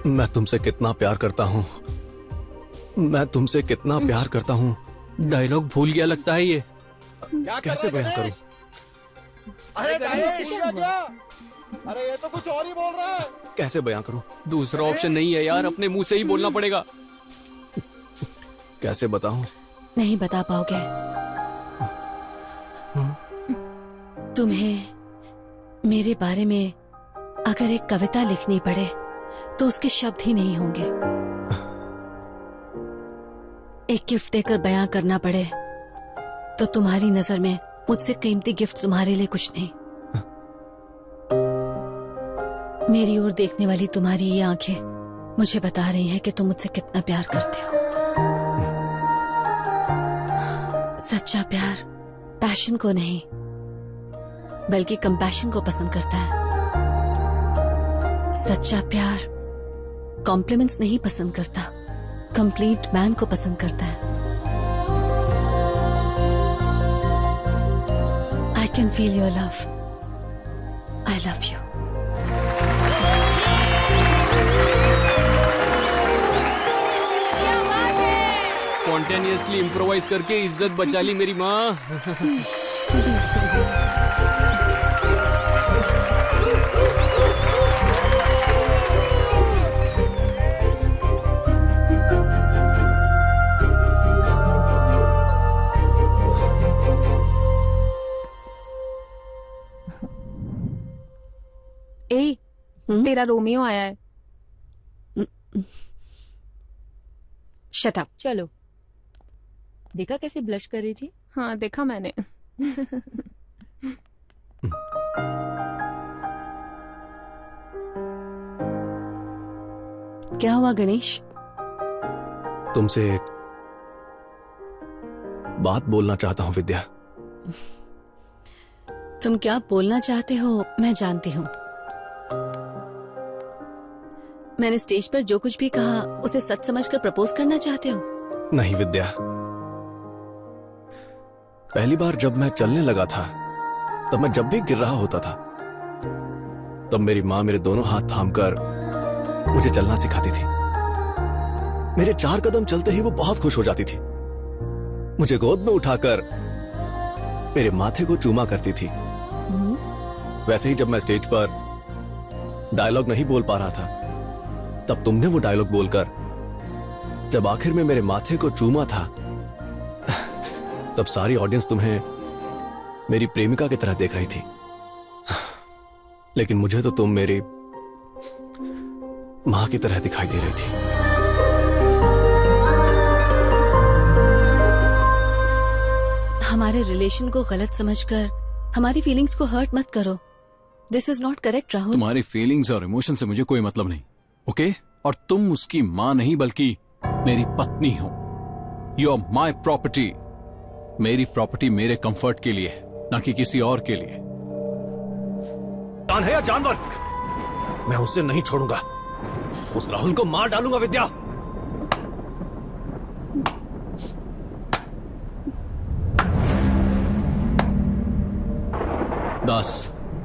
मैं तुमसे कितना प्यार करता हूँ, मैं तुमसे कितना प्यार करता हूँ। डायलॉग भूल गया लगता है ये। कैसे बयां करूं? अरे अरे ये तो कुछ और ही बोल रहा है। कैसे बयां करूं? दूसरा ऑप्शन नहीं है यार, अपने मुंह से ही बोलना पड़ेगा। कैसे बताऊं? नहीं बता पाओगे। तुम्हें मेरे बारे में अगर एक कविता लिखनी पड़े तो उसके शब्द ही नहीं होंगे। एक गिफ्ट देकर बयां करना पड़े तो तुम्हारी नजर में मुझसे कीमती गिफ्ट तुम्हारे लिए कुछ नहीं। मेरी ओर देखने वाली तुम्हारी ये आंखें मुझे बता रही हैं कि तुम मुझसे कितना प्यार करते हो। सच्चा प्यार पैशन को नहीं बल्कि कंपैशन को पसंद करता है। सच्चा प्यार कॉम्प्लीमेंट्स नहीं पसंद करता, कंप्लीट मैन को पसंद करता है। I can feel your love. I love you. Spontaneously improvise करके इज्जत बचा ली मेरी माँ। ए, तेरा रोमियो आया है। Shut up. चलो, देखा कैसे ब्लश कर रही थी? हाँ देखा मैंने। क्या हुआ गणेश? तुमसे एक बात बोलना चाहता हूं विद्या। तुम क्या बोलना चाहते हो मैं जानती हूँ। मैंने स्टेज पर जो कुछ भी कहा उसे सच समझकर प्रपोज करना चाहते हो? नहीं विद्या, पहली बार जब मैं चलने लगा था तब मैं जब भी गिर रहा होता था तब मेरी माँ मेरे दोनों हाथ थामकर मुझे चलना सिखाती थी। मेरे 4 कदम चलते ही वो बहुत खुश हो जाती थी। मुझे गोद में उठाकर मेरे माथे को चूमा करती थी। वैसे ही जब मैं स्टेज पर डायलॉग नहीं बोल पा रहा था तब तुमने वो डायलॉग बोलकर जब आखिर में मेरे माथे को चूमा था तब सारी ऑडियंस तुम्हें मेरी प्रेमिका की तरह देख रही थी, लेकिन मुझे तो तुम मेरी मां की तरह दिखाई दे रही थी। हमारे रिलेशन को गलत समझकर हमारी फीलिंग्स को हर्ट मत करो। This is not correct Rahul. तुम्हारी फीलिंग्स और इमोशन से मुझे कोई मतलब नहीं, ओके? और तुम उसकी मां नहीं बल्कि मेरी पत्नी हो। You are my property. मेरी प्रॉपर्टी मेरे कंफर्ट के लिए ना कि किसी और के लिए। जान है या जानवर, मैं उसे नहीं छोड़ूंगा। उस राहुल को मार डालूंगा विद्या। दास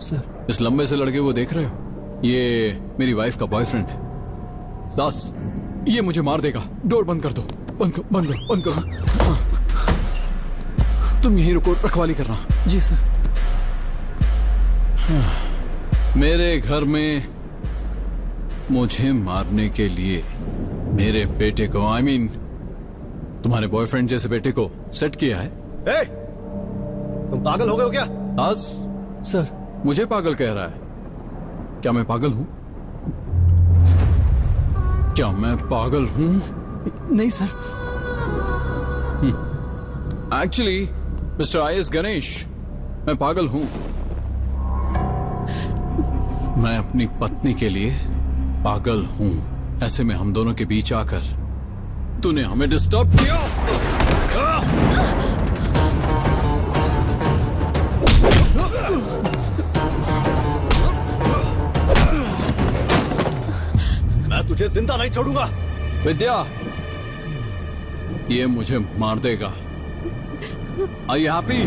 सर, इस लंबे से लड़के को देख रहे हो? ये मेरी वाइफ का बॉयफ्रेंड है। दास, ये मुझे मार देगा। डोर बंद कर दो। बंद करो, बंद करो, बंद करो। हाँ। तुम यहीं रुको, रखवाली करना। जी सर। हाँ। मेरे घर में मुझे मारने के लिए मेरे बेटे को, I mean, तुम्हारे बॉयफ्रेंड जैसे बेटे को सेट किया है। ए, तुम पागल हो गए हो क्या? दास सर, मुझे पागल कह रहा है। क्या मैं पागल हूं? क्या मैं पागल हूं? नहीं sir. Actually mister IS Ganesh, मैं पागल हूं। मैं अपनी पत्नी के लिए पागल हूं। ऐसे में हम दोनों के बीच आकर तूने हमें डिस्टर्ब किया। मैं तुझे जिंदा नहीं छोड़ूंगा। विद्या, ये मुझे मार देगा। Are you happy?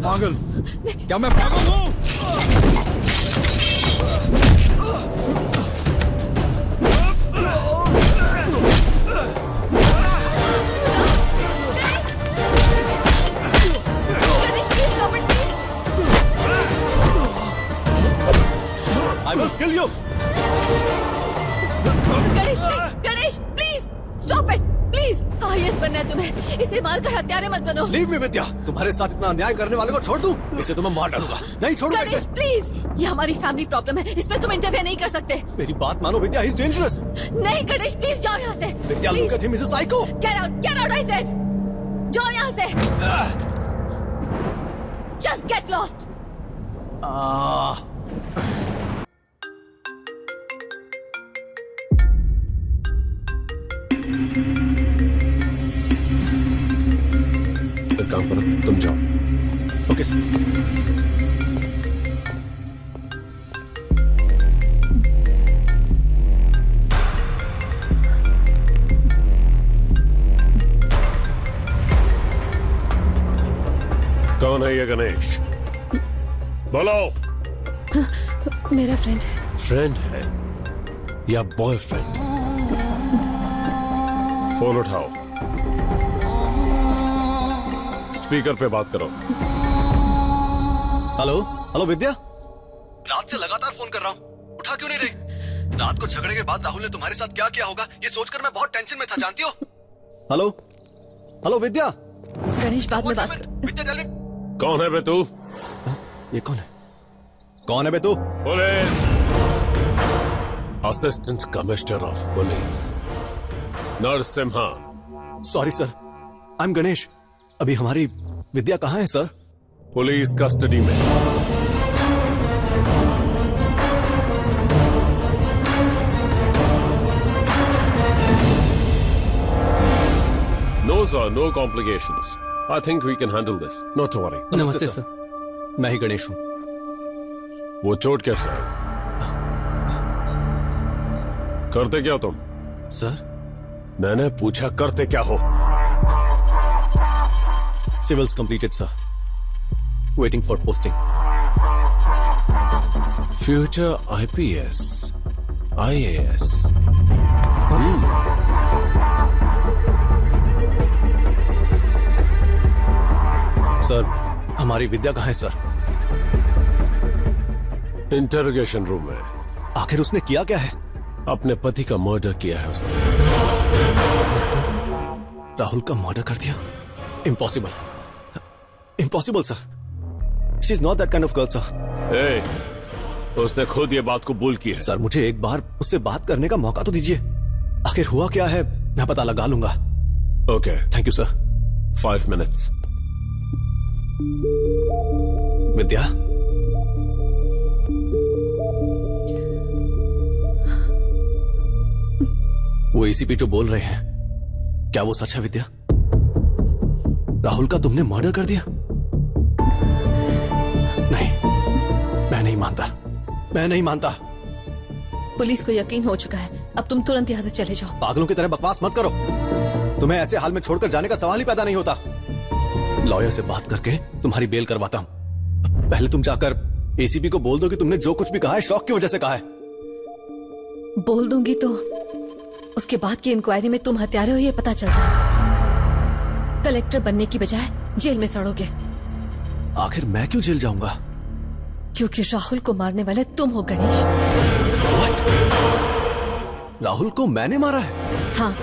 पागल? क्या मैं पागल हूँ? Ganesh please stop it please I will kill you. Ganesh please stop it please. IAS बनना है तुम्हें, इसे मार कर हत्यारे मत बनो। लीव मी विद्या। तुम्हारे साथ इतना अन्याय करने वाले को छोड़ दूं? इसे तो मैं मार डालूंगा। नहीं छोड़ूंगा गणेश इसे। प्लीज, ये हमारी फैमिली प्रॉब्लम है, इसमें तुम इंटरफेयर नहीं कर सकते। मेरी बात मानो विद्या, ही इज डेंजरस। नहीं गणेश प्लीज जाओ यहाँ से। Vidya, look at him, he is a psycho. Get out I said. जाओ यहाँ से। Just get lost. एक काम करो, तुम जाओ। Okay sir. कौन है ये गणेश? बोलो। मेरा फ्रेंड है। फ्रेंड है या बॉयफ्रेंड? फोन उठाओ, स्पीकर पे बात करो। हेलो हेलो विद्या, रात से लगातार फोन कर रहा हूँ, उठा क्यों नहीं रही? रात को झगड़े के बाद राहुल ने तुम्हारे साथ क्या किया होगा ये सोचकर मैं बहुत टेंशन में था, जानती हो? हेलो हेलो विद्या। गणेश बाद में बात कर। विद्या जल्दी। कौन है बे तू? ये कौन है? कौन है बे तू? Police. Assistant commissioner of police Narasimha. Sorry sir, I am Ganesh. अभी हमारी विद्या कहाँ है सर? पुलिस कस्टडी में। No sir, no complications. I think we can handle this. Not to worry. नमस्ते सर। मैं ही गणेश हूँ। वो चोट कैसे है? करते क्या तुम? सर मैंने पूछा करते क्या हो? Civils completed sir, waiting for posting. Future IPS, IAS। Sir हमारी विद्या कहाँ है सर? इंटरोगेशन रूम में। आखिर उसने किया क्या है? अपने पति का मर्डर किया है उसने। राहुल का मर्डर कर दिया? Impossible, impossible sir. She is not that kind of girl sir. उसने खुद ये बात कबूल की है। सर मुझे एक बार उससे बात करने का मौका तो दीजिए। आखिर हुआ क्या है मैं पता लगा लूंगा। Okay, thank you sir. 5 minutes। विद्या, वो एसीपी जो बोल रहे हैं, क्या वो सच है विद्या? राहुल का तुमने मर्डर कर दिया? नहीं, मैं नहीं मानता, मैं नहीं मानता। पुलिस को यकीन हो चुका है, अब तुम तुरंत यहाँ से चले जाओ। पागलों की तरह बकवास मत करो। तुम्हें ऐसे हाल में छोड़कर जाने का सवाल ही पैदा नहीं होता। लॉयर से बात करके तुम्हारी बेल करवाता हूं। पहले तुम जाकर एसीपी को बोल दो कि तुमने जो कुछ भी कहा है शौक की वजह से कहा है। बोल दूंगी तो उसके बाद की इंक्वायरी में तुम हत्यारे हो ये पता चल जाएगा। कलेक्टर बनने की बजाय जेल में सड़ोगे। आखिर मैं क्यों जेल जाऊंगा? क्योंकि राहुल को मारने वाले तुम हो गणेश। What? राहुल को मैंने मारा है? हाँ,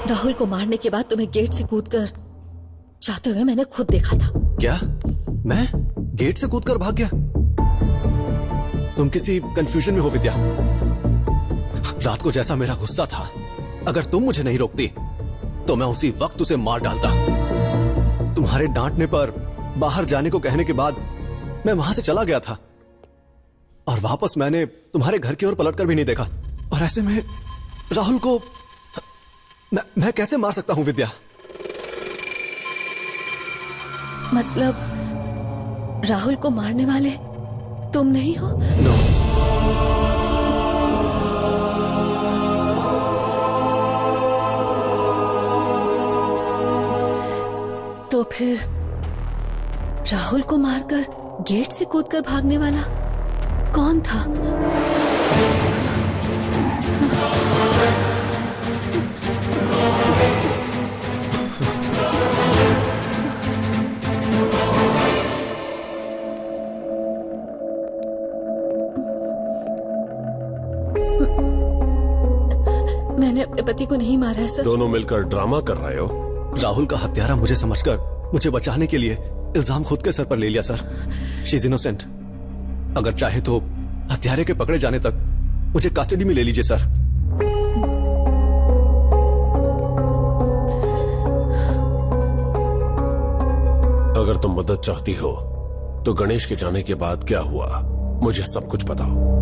राहुल को मारने के बाद तुम्हें गेट से कूदकर जाते हुए मैंने खुद देखा था। क्या मैं गेट से कूदकर भाग गया? तुम किसी कंफ्यूजन में हो विद्या। रात को जैसा मेरा गुस्सा था, अगर तुम मुझे नहीं रोकती तो मैं उसी वक्त उसे मार डालता। तुम्हारे डांटने पर बाहर जाने को कहने के बाद मैं वहां से चला गया था और वापस मैंने तुम्हारे घर की ओर पलटकर भी नहीं देखा। और ऐसे में राहुल को मैं कैसे मार सकता हूं विद्या? मतलब राहुल को मारने वाले तुम नहीं हो? नो। तो फिर राहुल को मारकर गेट से कूदकर भागने वाला कौन था? मैंने अपने पति को नहीं मारा है सर। दोनों मिलकर ड्रामा कर रहे हो। राहुल का हत्यारा मुझे समझकर मुझे बचाने के लिए इल्जाम खुद के सर पर ले लिया सर। She is innocent. अगर चाहे तो हत्यारे के पकड़े जाने तक मुझे कस्टडी में ले लीजिए सर। अगर तुम मदद चाहती हो तो गणेश के जाने के बाद क्या हुआ मुझे सब कुछ बताओ।